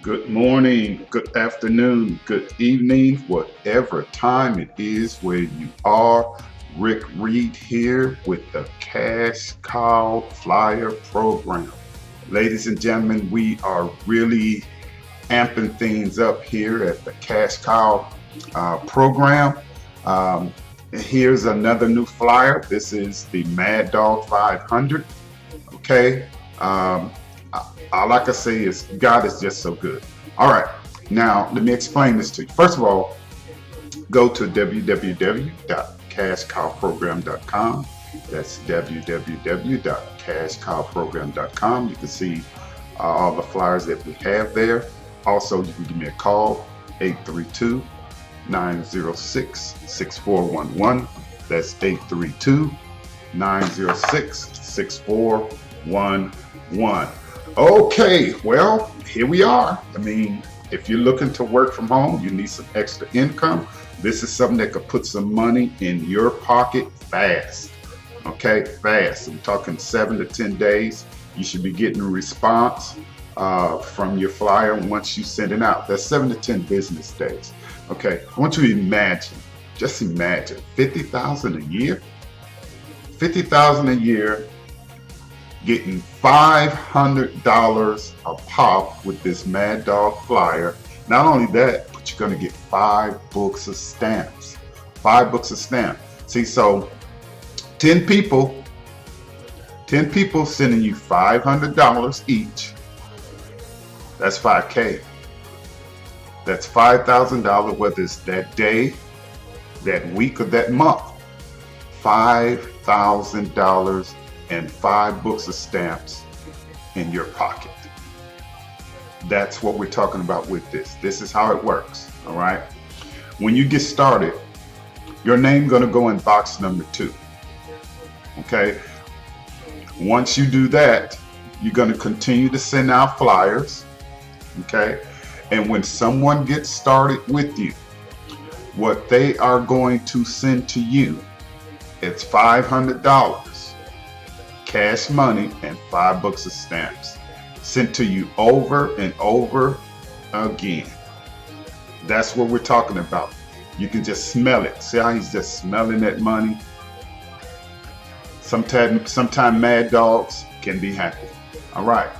Good morning, good afternoon, good evening, whatever time it is where you are. Rick Reed here with the Cash Cow Flyer Program. Ladies and gentlemen, we are really amping things up here at the Cash Cow Program. Here's another new flyer. This is the Mad Dog 500. Okay. All I can say is God is just so good. All right, now let me explain this to you. First of all, go to www.cashcowprogram.com. That's www.cashcowprogram.com. You can see all the flyers that we have there. Also, you can give me a call, 832-906-6411. That's 832-906-6411. Okay, well, here we are. I mean, if you're looking to work from home, you need some extra income. This is something that could put some money in your pocket fast. Okay, fast. I'm talking 7 to 10 days. You should be getting a response from your flyer once you send it out. That's 7 to 10 business days. Okay, I want you to imagine, just imagine, $50,000 a year. $50,000 a year. Getting $500 a pop with this Mad Dog flyer. Not only that, but you're going to get 5 books of stamps. 5 books of stamps. See, so 10 people sending you $500 each. That's $5K. That's $5,000, whether it's that day, that week, or that month. $5,000 and 5 books of stamps in your pocket. That's what we're talking about with this. This is how it works, all right? When you get started, your name's gonna go in box number 2, okay? Once you do that, you're gonna continue to send out flyers, okay? And when someone gets started with you, what they are going to send to you, it's $500. Cash money and 5 books of stamps sent to you over and over again. That's what we're talking about. You can just smell it. See how he's just smelling that money? Sometimes mad dogs can be happy. All right.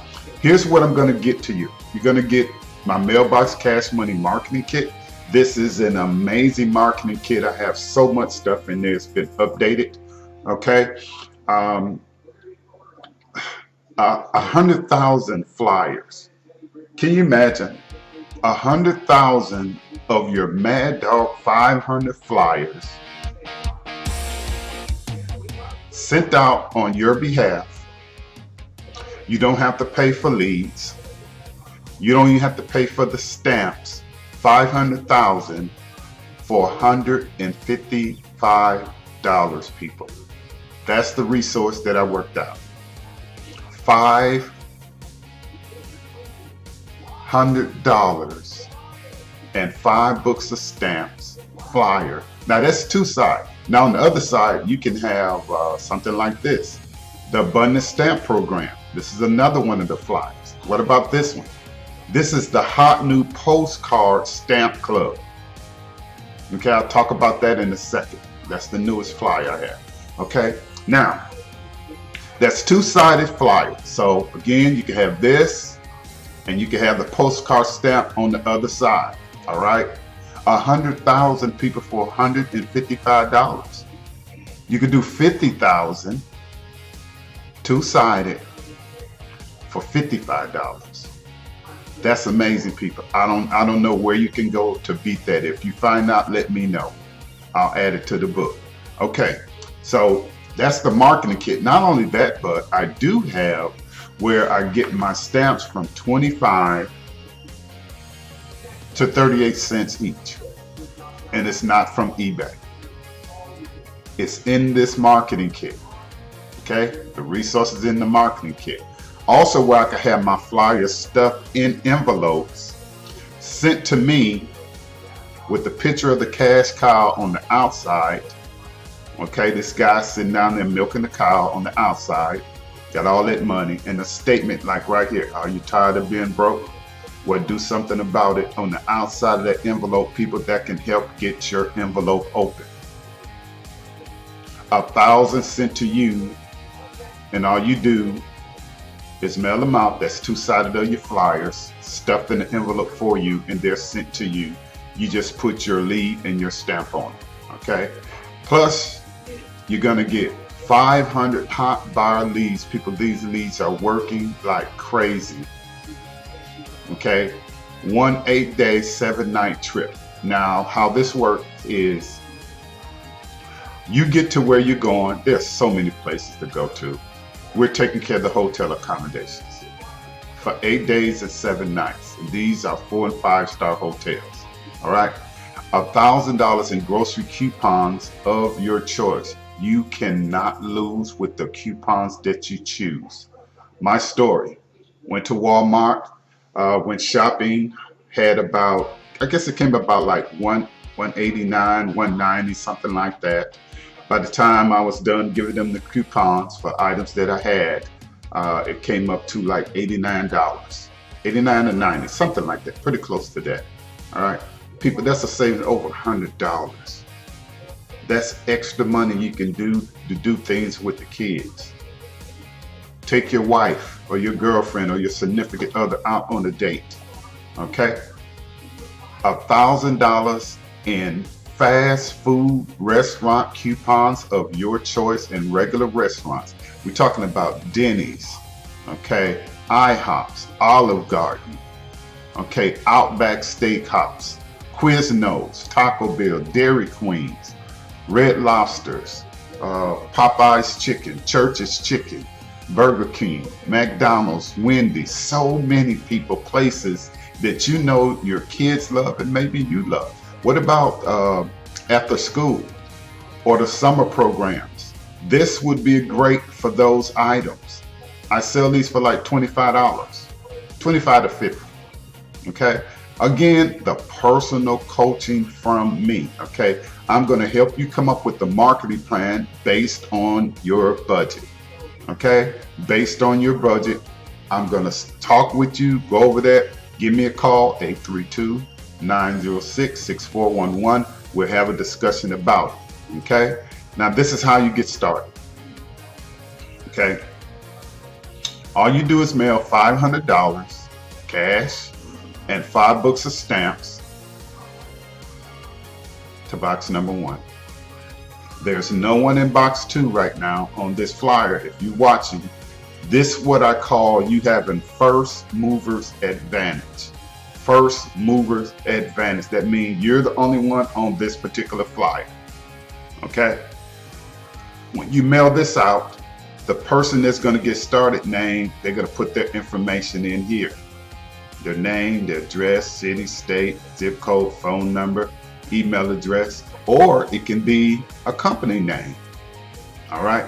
Here's what I'm going to get to you. You're going to get my Mailbox Cash Money Marketing Kit. This is an amazing marketing kit. I have so much stuff in there. It's been updated. Okay. 100,000 flyers. Can you imagine 100,000 of your Mad Dog 500 flyers sent out on your behalf? You don't have to pay for leads. You don't even have to pay for the stamps. 500,000 for $155, people. That's the resource that I worked out. $500 and 5 books of stamps flyer. Now that's 2 sides. Now on the other side, you can have something like this, the Abundant Stamp Program. This is another one of the flyers. What about this one? This is the hot new Postcard Stamp Club. Okay, I'll talk about that in a second. That's the newest flyer I have. Okay, now that's 2-sided flyer. So again, you can have this and you can have the postcard stamp on the other side. All right, 100,000 people for $155. You could do 50,000 2-sided for $55. That's amazing, people. I don't know where you can go to beat that. If you find out, let me know. I'll add it to the book. Okay, so that's the marketing kit. Not only that, but I do have where I get my stamps from 25 to 38 cents each. And it's not from eBay. It's in this marketing kit. Okay, the resources in the marketing kit. Also, where I can have my flyers stuffed in envelopes sent to me with the picture of the cash cow on the outside. Okay, this guy sitting down there milking the cow on the outside, got all that money, and a statement like right here, are you tired of being broke? Well, do something about it on the outside of that envelope, people that can help get your envelope open. 1,000 sent to you, and all you do is mail them out. That's two-sided of your flyers, stuffed in the envelope for you, and they're sent to you. You just put your lead and your stamp on it, okay? Plus, you're gonna get 500 hot buyer leads. People, these leads are working like crazy, okay? 1 8-day, 7-night trip. Now, how this works is you get to where you're going. There's so many places to go to. We're taking care of the hotel accommodations for 8 days and 7 nights. And these are 4- and 5-star hotels. All right, $1,000 in grocery coupons of your choice. You cannot lose with the coupons that you choose. My story: went to Walmart, went shopping, had about, I guess it came about like 189, 190, something like that. By the time I was done giving them the coupons for items that I had, it came up to like $89, 89 or 90, something like that, pretty close to that. All right, people, that's a saving over $100. That's extra money you can do to do things with the kids. Take your wife or your girlfriend or your significant other out on a date, okay? $1,000 in fast food restaurant coupons of your choice in regular restaurants. We're talking about Denny's, okay? IHOPs, Olive Garden, okay? Outback Steakhouse, Quiznos, Taco Bell, Dairy Queens, Red Lobsters, Popeye's Chicken, Church's Chicken, Burger King, McDonald's, Wendy. So many people, places that you know your kids love and maybe you love. What about after school or the summer programs? This would be great for those items. I sell these for like $25, 25 to 50. Okay. Again, the personal coaching from me. Okay. I'm going to help you come up with the marketing plan based on your budget. Okay. Based on your budget, I'm going to talk with you, go over that. Give me a call, 832-906-6411. We'll have a discussion about it. Okay. Now, this is how you get started. Okay. All you do is mail $500 cash and 5 books of stamps to box number 1. There's no one in box 2 right now on this flyer. If you're watching, this is what I call you having first movers advantage. First movers advantage. That means you're the only one on this particular flyer. Okay? When you mail this out, the person that's going to get started name, they're going to put their information in here. Their name, their address, city, state, zip code, phone number, email address, or it can be a company name. All right.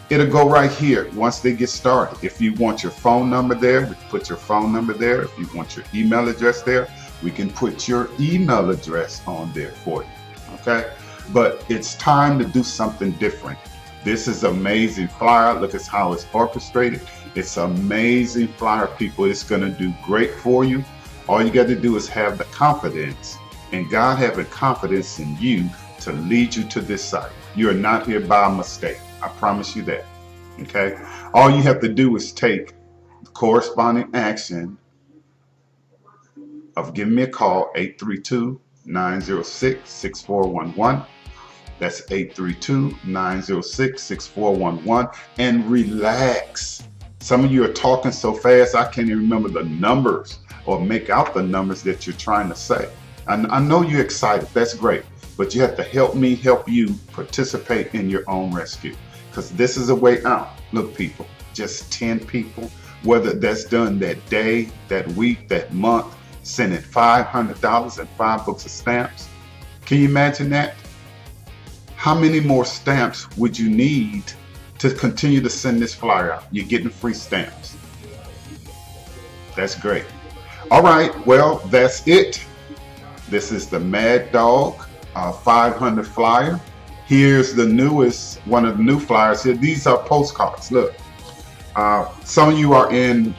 It'll go right here once they get started. If you want your phone number there, we can put your phone number there. If you want your email address there, we can put your email address on there for you. Okay. But it's time to do something different. This is amazing flyer. Look at how it's orchestrated. It's amazing flyer, people. It's going to do great for you. All you got to do is have the confidence, and God having confidence in you to lead you to this site. You are not here by mistake. I promise you that. Okay. All you have to do is take the corresponding action of giving me a call, 832-906-6411. That's 832-906-6411. And relax. Some of you are talking so fast, I can't even remember the numbers or make out the numbers that you're trying to say. I know you're excited. That's great. But you have to help me help you participate in your own rescue. Because this is a way out. Look, people, just 10 people, whether that's done that day, that week, that month, sending $500 and 5 books of stamps. Can you imagine that? How many more stamps would you need to continue to send this flyer out? You're getting free stamps. That's great. All right, well, that's it. This is the Mad Dog 500 flyer. Here's the newest, one of the new flyers here. These are postcards. Look, some of you are in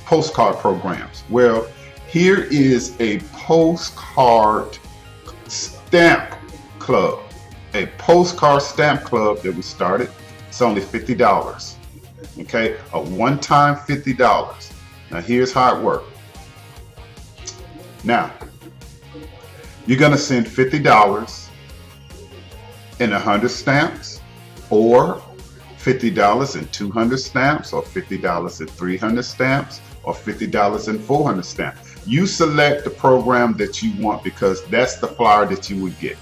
postcard programs. Well, Here is a postcard stamp club. A postcard stamp club that we started. It's only $50. Okay, a one-time $50. Now here's how it works. Now, you're gonna send $50 in 100 stamps, or $50 in 200 stamps, or $50 in 300 stamps, or $50 in 400 stamps. You select the program that you want because that's the flyer that you would get.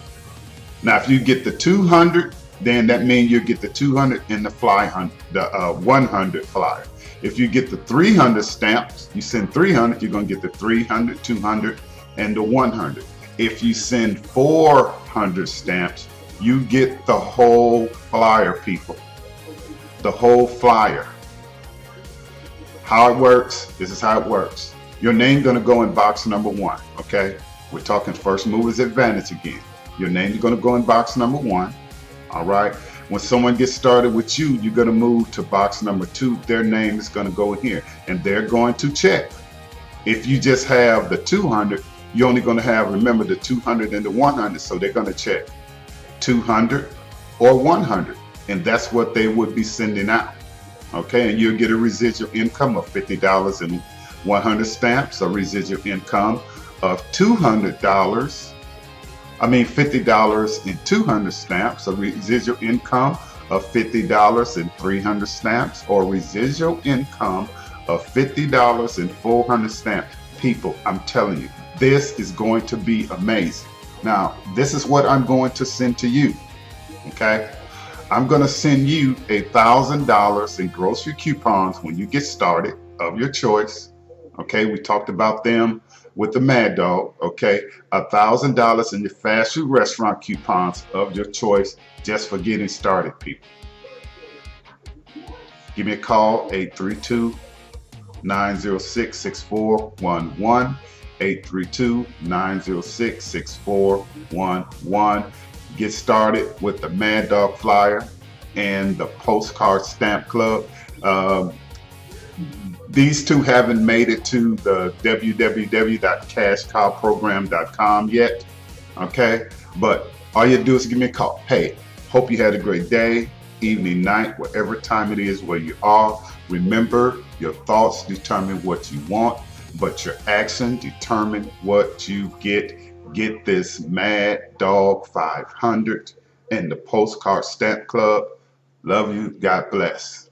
Now, if you get the 200, then that means you get the 200 and the 100 flyer. If you get the 300 stamps, you send 300, you're going to get the 300, 200, and the 100. If you send 400 stamps, you get the whole flyer, people. The whole flyer. How it works, this is how it works. Your name going to go in box number 1, okay? We're talking first movers advantage again. Your name is going to go in box number 1, all right? When someone gets started with you, you're going to move to box number 2. Their name is going to go in here, and they're going to check. If you just have the 200, you're only going to have, remember, the 200 and the 100, so they're going to check 200 or 100, and that's what they would be sending out, okay? And you'll get a residual income of $50 in 100 stamps, a residual income of $50 in 200 stamps, a residual income of $50 in 300 stamps, or residual income of $50 in 400 stamps. People, I'm telling you, this is going to be amazing. Now, this is what I'm going to send to you, okay? I'm going to send you $1,000 in grocery coupons when you get started of your choice, okay? We talked about them with the Mad Dog, okay? $1,000 in your fast food restaurant coupons of your choice just for getting started, people. Give me a call, 832-906-6411, 832-906-6411. Get started with the Mad Dog flyer and the postcard stamp club. These two haven't made it to the www.cashcowprogram.com yet, okay? But all you do is give me a call. Hey, hope you had a great day, evening, night, whatever time it is where you are. Remember, your thoughts determine what you want, but your action determine what you get. Get this Mad Dog 500 and the Postcard Stamp Club. Love you. God bless.